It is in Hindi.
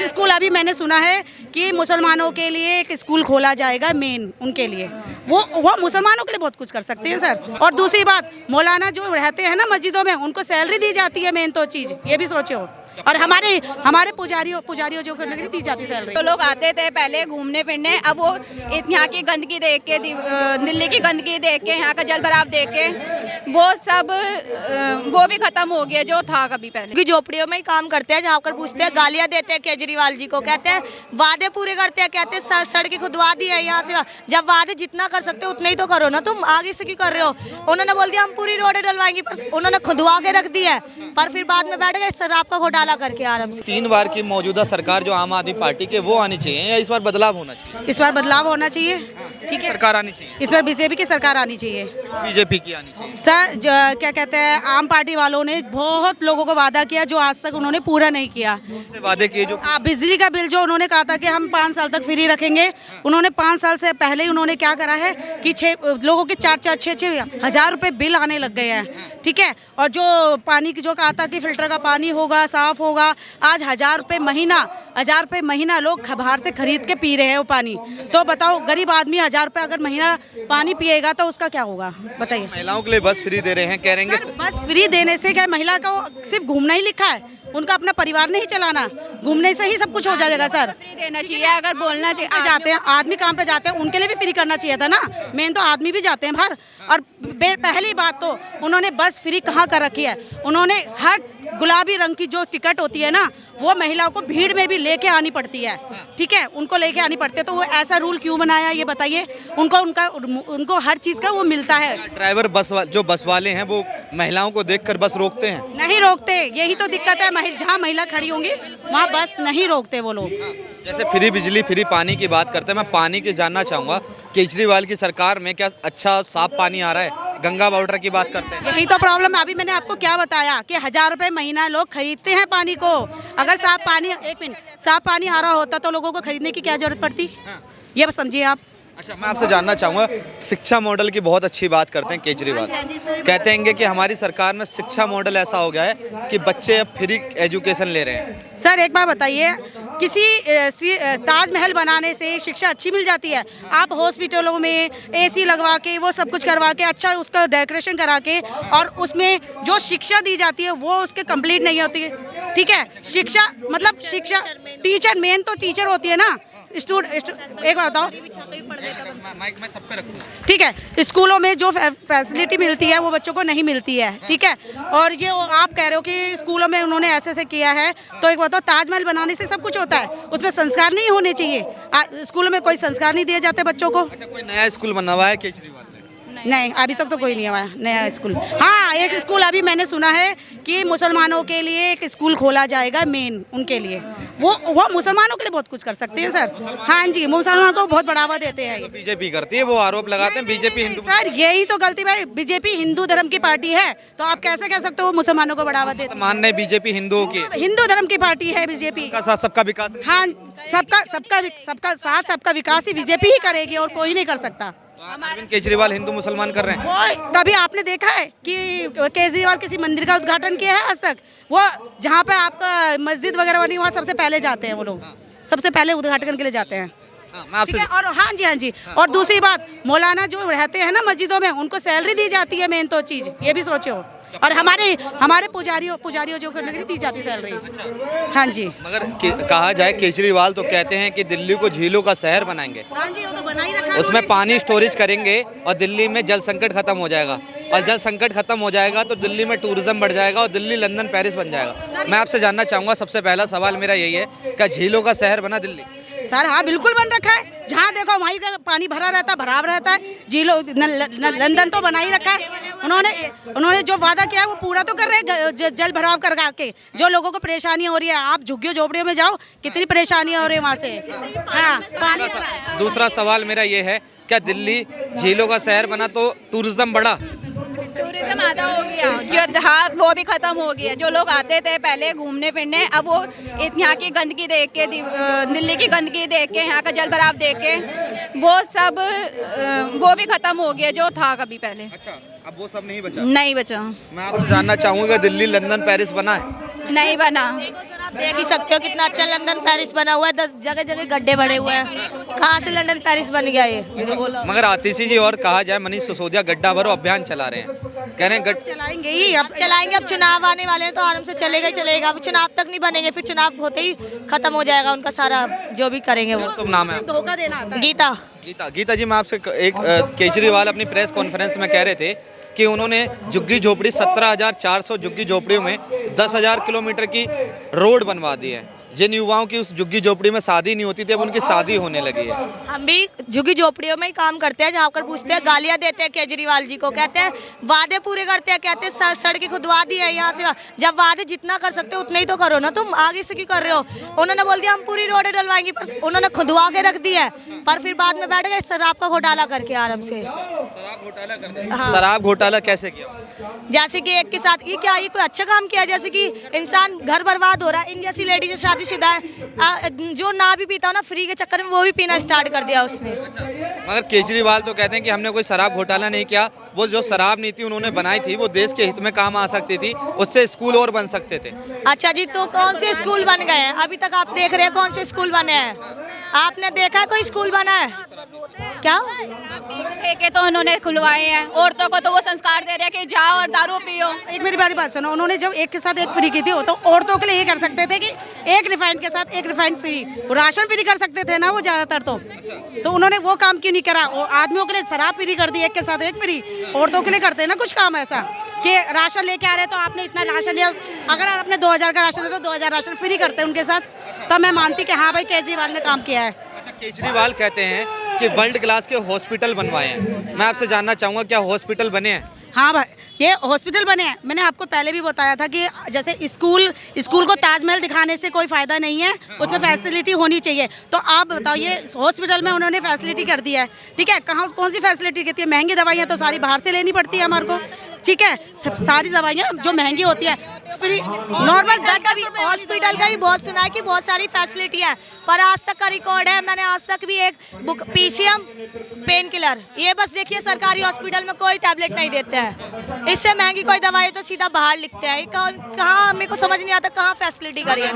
स्कूल अभी मैंने सुना है कि मुसलमानों के लिए एक स्कूल खोला जाएगा मेन उनके लिए। वो मुसलमानों के लिए बहुत कुछ कर सकते हैं सर। और दूसरी बात, मौलाना जो रहते हैं ना मस्जिदों में, उनको सैलरी दी जाती है, मेन तो चीज़ ये भी सोचो। और हमारे पुजारियों जो करने के लिए दी जाती है सैलरी। तो लोग आते थे पहले घूमने फिरने, अब वो यहाँ की गंदगी देख के, दिल्ली की गंदगी देख के, यहाँ का जल भराव देख के वो सब वो भी खत्म हो गया जो था कभी पहले। क्योंकि झोपड़ियों में ही काम करते हैं, जहाँ कर पूछते हैं गालियाँ देते हैं केजरीवाल जी को, कहते हैं वादे पूरे करते हैं, कहते हैं सड़कें खुदवा दी है यहाँ से। जब वादे जितना कर सकते हो उतना ही तो करो ना, तुम आगे से क्यों कर रहे हो। उन्होंने बोल दिया हम पूरी रोडें डलवाएंगे, पर उन्होंने खुदवा के रख दी है, पर फिर बाद में बैठ गए शराब का घोटाला करके आराम से। 3 बार की मौजूदा सरकार जो आम आदमी पार्टी के, वो आनी चाहिए या इस बार बदलाव होना चाहिए? इस बार बदलाव होना चाहिए, ठीक है। सरकार आनी चाहिए, इस बार बीजेपी की सरकार आनी चाहिए, बीजेपी की आनी चाहिए। सर क्या कहते हैं, आम पार्टी वालों ने बहुत लोगों को वादा किया जो आज तक उन्होंने पूरा नहीं किया। से वादे किए जो बिजली का बिल जो उन्होंने कहा था कि हम 5 साल तक फ्री रखेंगे, उन्होंने 5 साल से पहले ही उन्होंने क्या करा है कि लोगों के 4-6 हज़ार रुपये बिल आने लग गए हैं, ठीक है। और जो पानी की जो कहा था कि फिल्टर का पानी होगा, साफ होगा, आज 1000 रुपये महीना लोग बाहर से खरीद के पी रहे हैं वो पानी। तो बताओ गरीब आदमी 1000 रुपये अगर महीना पानी पिएगा तो उसका क्या होगा, बताइए। महिलाओं के लिए बस फ्री दे रहे हैं, कह रहे हैं कि बस फ्री देने से क्या महिला का सिर्फ घूमना ही लिखा है, उनका अपना परिवार नहीं चलाना, घूमने से ही सब कुछ हो जाएगा सर। फ्री देना चाहिए, अगर बोलना चाहिए। जाते हैं आदमी काम पे जाते हैं, उनके लिए भी फ्री करना चाहिए था ना। मेन तो आदमी भी जाते हैं बाहर। और पहली बात तो उन्होंने बस फ्री कहाँ कर रखी है, उन्होंने हर गुलाबी रंग की जो टिकट होती है ना, वो महिलाओं को भीड़ में भी लेके आनी पड़ती है, ठीक है, उनको लेके आनी पड़ती है। तो वो ऐसा रूल क्यों बनाया ये बताइए। उनको हर चीज़ का वो मिलता है। ड्राइवर जो बस वाले हैं वो महिलाओं को देखकर बस रोकते हैं? नहीं रोकते, यही तो दिक्कत है। जहाँ महिला खड़ी होंगी वहाँ बस नहीं रोकते वो लोग। जैसे फ्री बिजली, फ्री पानी की बात करते हैं, मैं पानी की जानना चाहूँगा, केजरीवाल की सरकार में क्या अच्छा साफ पानी आ रहा है? गंगा वाटर की बात करते हैं, यही तो प्रॉब्लम है। अभी मैंने आपको क्या बताया कि 1000 रुपये महीना लोग खरीदते हैं पानी को। अगर साफ पानी आ रहा होता तो लोगों को खरीदने की क्या जरूरत पड़ती, ये बस समझिए आप। अच्छा, मैं आपसे जानना चाहूँगा, शिक्षा मॉडल की बहुत अच्छी बात करते हैं केजरीवाल, कहते हैं कि हमारी सरकार में शिक्षा मॉडल ऐसा हो गया है कि बच्चे अब फ्री एजुकेशन ले रहे हैं। सर एक बात बताइए, किसी ताजमहल बनाने से शिक्षा अच्छी मिल जाती है? आप हॉस्पिटलों में AC लगवा के, वो सब कुछ करवा के, अच्छा उसका डेकोरेशन करा के, और उसमें जो शिक्षा दी जाती है वो उसके कंप्लीट नहीं होती है, ठीक है। शिक्षा टीचर, मेन तो टीचर होती है ना। एक बात बताओ, मैं सब पे रखूंगा, ठीक है, स्कूलों में जो फैसिलिटी मिलती है वो बच्चों को नहीं मिलती है, ठीक है। और ये आप कह रहे हो कि स्कूलों में उन्होंने ऐसे किया है, तो एक बताओ, ताजमहल बनाने से सब कुछ होता है, उसमें संस्कार नहीं होने चाहिए? स्कूलों में कोई संस्कार नहीं दिए जाते बच्चों को। अच्छा, कोई नया स्कूल बना हुआ है केजरीवाल? नहीं, अभी तक तो कोई नहीं हुआ नया स्कूल। हाँ, एक स्कूल अभी मैंने सुना है कि मुसलमानों के लिए एक स्कूल खोला जाएगा मेन उनके लिए। वो मुसलमानों के लिए बहुत कुछ कर सकते हैं सर। हाँ जी, मुसलमानों को बहुत बढ़ावा देते हैं। तो बीजेपी करती है, वो आरोप लगाते हैं बीजेपी हिंदू। सर यही तो गलती भाई, बीजेपी हिंदू धर्म की पार्टी है, तो आप कैसे कह सकते हो वो मुसलमानों को बढ़ावा देते हैं? मान रहे बीजेपी हिंदुओं की, हिंदू धर्म की पार्टी है बीजेपी। सबका विकास। हाँ, सबका साथ सबका विकास ही बीजेपी ही करेगी और कोई नहीं कर सकता। अरविंद केजरीवाल हिंदू मुसलमान कर रहे हैं। वो कभी आपने देखा है कि केजरीवाल किसी मंदिर का उद्घाटन किया है आज तक? वो जहाँ पर आपका मस्जिद वगैरह बनी वहाँ सबसे पहले जाते हैं वो लोग, सबसे पहले उद्घाटन के लिए जाते हैं। ठीक है। और हाँ जी, और दूसरी बात, मौलाना जो रहते हैं ना मस्जिदों में, उनको सैलरी दी जाती है, मेन तो चीज़ ये भी सोचो। और हमारे पुजारियों जो करने के लिए दी जाती है सैलरी। हाँ जी, मगर कहा जाए केजरीवाल तो कहते हैं कि दिल्ली को झीलों का शहर बनाएंगे। हाँ जी, वो तो बना ही रखा है। उसमें पानी स्टोरेज करेंगे और दिल्ली में जल संकट खत्म हो जाएगा, और जल संकट खत्म हो जाएगा तो दिल्ली में टूरिज्म बढ़ जाएगा और दिल्ली लंदन पेरिस बन जाएगा। मैं आपसे जानना चाहूँगा, सबसे पहला सवाल मेरा यही है, क्या झीलों का शहर बना दिल्ली? सर हाँ, बिल्कुल बन रखा है। जहाँ देखो वहीं का पानी भराव रहता है। झीलों लंदन तो बना ही रखा है। उन्होंने जो वादा किया है वो पूरा तो कर रहे हैं, जल भराव कर के। जो लोगों को परेशानी हो रही है, आप झुग्गियों झोपड़ियों में जाओ, कितनी परेशानी हो रही है वहाँ से। हाँ, पानी। दूसरा सवाल मेरा ये है, क्या दिल्ली झीलों का शहर बना तो टूरिज्म बढ़ा? टूरिज्म आधा हो गया, जो था वो भी खत्म हो गया। जो लोग आते थे पहले घूमने फिरने, अब वो यहाँ की गंदगी देख के, दिल्ली की गंदगी देख के, यहाँ का जल भराव देख के वो सब वो भी खत्म हो गया जो था कभी पहले। अच्छा, अब वो सब नहीं बचा। नहीं बचा, मैं आपसे जानना चाहूँगा दिल्ली लंदन पेरिस बना है? नहीं बना। सर आप देख ही सकते हो कितना अच्छा लंदन पेरिस बना हुआ है, 10 जगह जगह गड्ढे बड़े हुए हैं, कहाँ से लंदन पेरिस बन गया ये जो बोला। मगर आतिशी जी और कहा जाए मनीष सिसोदिया गड्ढा भरो अभियान चला रहे हैं, कह रहे हैं चलाएंगे ही अब चलाएंगे, अब चुनाव आने वाले हैं तो आराम से चलेगा ही चलेगा। अब चुनाव तक नहीं बनेंगे, फिर चुनाव होते ही खत्म हो जाएगा उनका सारा जो भी करेंगे वो। शुभ नाम है? धोखा देना आता है। गीता। गीता जी, मैं आपसे केजरीवाल अपनी प्रेस कॉन्फ्रेंस में कह रहे थे कि उन्होंने झुग्गी झोपड़ी 17,400 झुग्गी झोपड़ियों में 10,000 किलोमीटर की रोड बनवा दी है। जिन युवाओं की उस झुग्गी झोपड़ी में शादी नहीं होती थी अब उनकी शादी होने लगी है। हम भी झुग्गी झोपड़ियों में ही काम करते हैं, जहाँ कर पूछते हैं, गालियाँ देते हैं केजरीवाल जी को, कहते हैं वादे पूरे करते हैं, कहते हैं सड़कें खुदवा दी है यहाँ से। जब वादे जितना कर सकते हो उतना ही तो करो ना, तुम आगे से क्यों कर रहे हो? उन्होंने बोल दिया हम पूरी रोडें डलवाएंगे, पर उन्होंने खुदवा के रख दी है, पर फिर बाद में बैठ गए शराब का घोटाला करके आराम से। शराब घोटाला कैसे किया? जैसे कि एक के साथ ये क्या, ये कोई अच्छा काम किया? जैसे कि इंसान घर बर्बाद हो रहा है, इन जैसी लेडी जो शादीशुदा है, जो ना भी पीता हो ना, फ्री के चक्कर में वो भी पीना स्टार्ट कर दिया उसने। मगर केजरीवाल तो कहते हैं कि हमने कोई शराब घोटाला नहीं किया, वो जो शराब नीति उन्होंने बनाई थी वो देश के हित में काम आ सकती थी, उससे स्कूल और बन सकते थे। अच्छा जी, तो कौन से स्कूल बन गए हैं अभी तक? आप देख रहे हैं कौन से स्कूल बने हैं? आपने देखा है कोई स्कूल बना है क्या? ठेके तो उन्होंने खुलवाए हैं, औरतों को तो वो संस्कार दे रहे हैं कि जाओ और दारू पियो। एक मेरी बारी बात सुनो, उन्होंने जब एक के साथ एक फ्री की थी तो औरतों के लिए ये कर सकते थे कि एक रिफाइंड के साथ एक रिफाइंड फ्री, राशन फ्री कर सकते थे ना वो ज्यादातर। तो उन्होंने वो काम क्यों नहीं करा? और आदमियों के लिए शराब फ्री कर दी, एक के साथ एक फ्री, औरतों के लिए करते हैं ना कुछ काम ऐसा कि राशन लेके आ रहे तो आपने इतना राशन लिया, अगर आपने 2000 का राशन है तो 2000 राशन फ्री करते हैं उनके साथ, तब मैं मानती कि हाँ भाई केजरीवाल ने काम किया है। अच्छा, केजरीवाल कहते हैं कि वर्ल्ड क्लास के हॉस्पिटल बनवाए हैं, मैं आपसे जानना चाहूँगा क्या हॉस्पिटल बने हैं? हाँ भाई, ये हॉस्पिटल बने हैं। मैंने आपको पहले भी बताया था कि जैसे स्कूल को ताजमहल दिखाने से कोई फ़ायदा नहीं है, उसमें फैसिलिटी होनी चाहिए। तो आप बताओ, ये हॉस्पिटल में उन्होंने फैसिलिटी कर दिया है, ठीक है? कहाँ कौन सी फैसिलिटी कहती है? महंगी दवाइयाँ तो सारी बाहर से लेनी पड़ती है हमारे को, ठीक है? सारी दवाइयाँ जो महंगी होती है फ्री, नॉर्मल हॉस्पिटल का भी बहुत सुना है कि बहुत सारी फैसिलिटी है, पर आज तक का रिकॉर्ड है, मैंने आज तक भी एक बुक PCM पेन किलर, ये बस देखिए सरकारी हॉस्पिटल में कोई टैबलेट नहीं देते हैं, इससे महंगी कोई दवाई तो सीधा बाहर लिखते हैं। कहाँ मेरे को समझ नहीं आता कहाँ फैसिलिटी करी है।